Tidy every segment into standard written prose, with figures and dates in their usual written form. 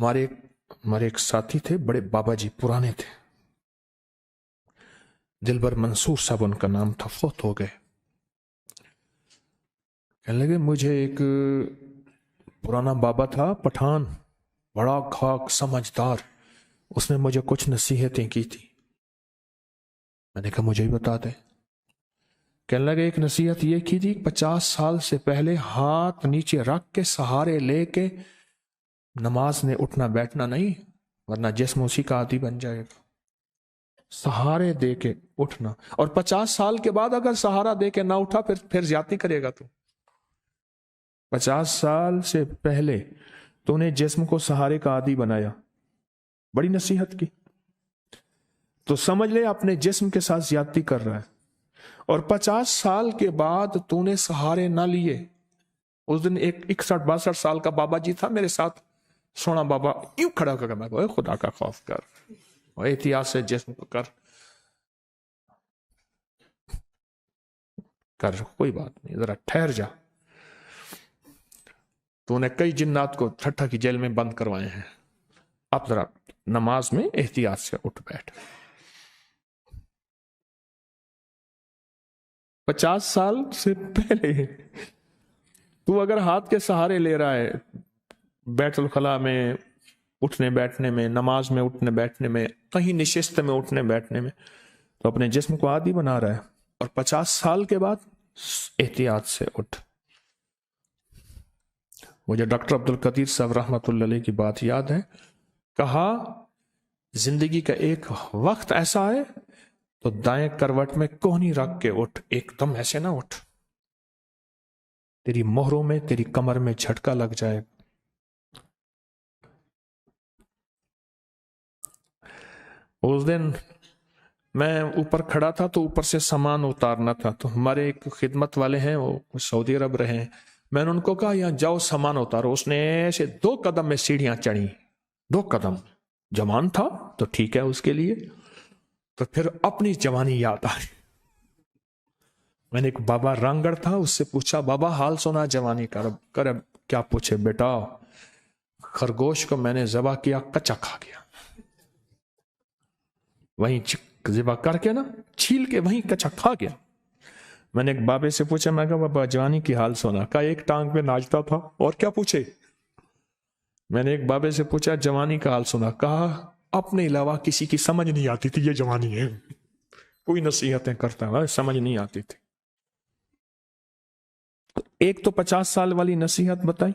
हमारे एक साथी थे, बड़े बाबा जी पुराने थे, दिलबर मंसूर साहब उनका नाम था, फौत हो गए। कहने लगे मुझे एक पुराना बाबा था पठान, बड़ा खाक समझदार, उसने मुझे कुछ नसीहतें की थी। मैंने कहा मुझे भी बता दे। कहने लगे एक नसीहत ये की थी, 50 साल से पहले हाथ नीचे रख के सहारे लेके नमाज में उठना बैठना नहीं, वरना जिस्म उसी का आदी बन जाएगा। सहारे दे के उठना, और 50 साल के बाद अगर सहारा दे के ना उठा फिर ज्यादती करेगा तू। 50 साल से पहले तूने जिस्म को सहारे का आदी बनाया, बड़ी नसीहत की, तो समझ ले अपने जिस्म के साथ ज्यादती कर रहा है। और 50 साल के बाद तूने सहारे ना लिए। उस दिन एक 61-62 साल का बाबा जी था मेरे साथ, सोना बाबा यूं खड़ा होकर, मैं बोला खुदा का खौफ कर, और एहतियात से जिस्म को कर, कोई बात नहीं, जरा ठहर जा। तूने कई जिन्नात को ठट्ठा की जेल में बंद करवाए हैं, अब जरा नमाज में एहतियात से उठ बैठ। 50 साल से पहले तू अगर हाथ के सहारे ले रहा है बैतुल खला में उठने बैठने में, नमाज में उठने बैठने में, कहीं निशिस्त में उठने बैठने में, तो अपने जिस्म को आदी बना रहा है। और 50 साल के बाद एहतियात से उठ। मुझे डॉक्टर अब्दुल कदीर साहब रहमतुल्लाह अलैह की बात याद है, कहा जिंदगी का एक वक्त ऐसा है तो दाएं करवट में कोहनी रख के उठ, एकदम ऐसे ना उठ, तेरी मोहरों में तेरी कमर में झटका लग जाएगा। उस दिन मैं ऊपर खड़ा था तो ऊपर से सामान उतारना था, तो हमारे एक खिदमत वाले हैं, वो सऊदी अरब रहे हैं, मैंने उनको कहा यहाँ जाओ सामान उतारो। उसने ऐसे 2 कदम में सीढ़ियां चढ़ी, 2 कदम। जवान था तो ठीक है उसके लिए, तो फिर अपनी जवानी याद आई। मैंने एक बाबा रांगड़ था, उससे पूछा बाबा हाल सुना जवानी का। कर क्या पूछे बेटा, खरगोश को मैंने ज़बा किया, कच्चा खा गया, वहीं ज़बा करके ना छील के वहीं कच्चा खा गया। मैंने एक बाबे से पूछा, मैं कहा बाबा जवानी की हाल सुना, का एक टांग पे नाचता था, और क्या पूछे। मैंने एक बाबे से पूछा जवानी का हाल सुना, कहा अपने अलावा किसी की समझ नहीं आती थी ये जवानी है, कोई नसीहतें करता है समझ नहीं आती थी। तो एक तो 50 साल वाली नसीहत बताई,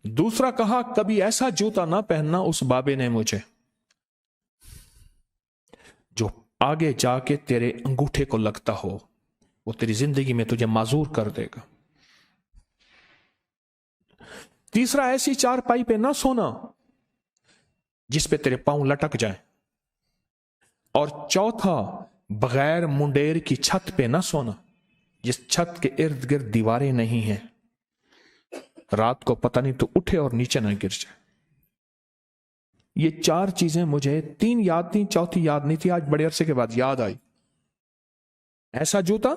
दूसरा कहा कभी ऐसा जूता ना पहनना उस बाबे ने मुझे जो आगे जाके तेरे अंगूठे को लगता हो, वो तेरी जिंदगी में तुझे माजूर कर देगा। तीसरा ऐसी चारपाई पे ना सोना जिस पे तेरे पांव लटक जाए। और चौथा बगैर मुंडेर की छत पे ना सोना जिस छत के इर्द गिर्द दीवारें नहीं हैं, रात को पता नहीं तो उठे और नीचे ना गिर जाए। ये 4 चीजें मुझे 3 याद थी, चौथी याद नहीं थी, आज बड़े अरसे के बाद याद आई। ऐसा जूता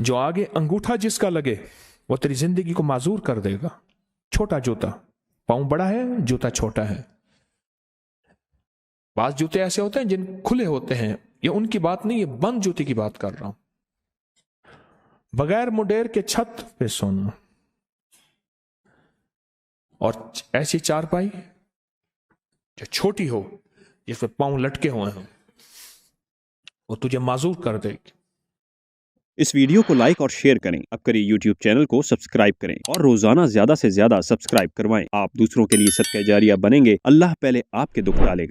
जो आगे अंगूठा जिसका लगे वो तेरी जिंदगी को माजूर कर देगा। छोटा जूता, पांव बड़ा है जूता छोटा है। बाज जूते ऐसे होते हैं जिन खुले होते हैं, ये उनकी बात नहीं, ये बंद जूते की बात कर रहा हूं। बगैर मुंडेर के छत पे सोना, और ऐसी चारपाई जो छोटी हो जिसमें पांव लटके हुए हैं, वो तुझे माजूर कर देगी। इस वीडियो को लाइक और शेयर करें, अब करें YouTube चैनल को सब्सक्राइब करें और रोजाना ज्यादा से ज्यादा सब्सक्राइब करवाएं। आप दूसरों के लिए सदका जारिया बनेंगे, अल्लाह पहले आपके दुख टालेगा।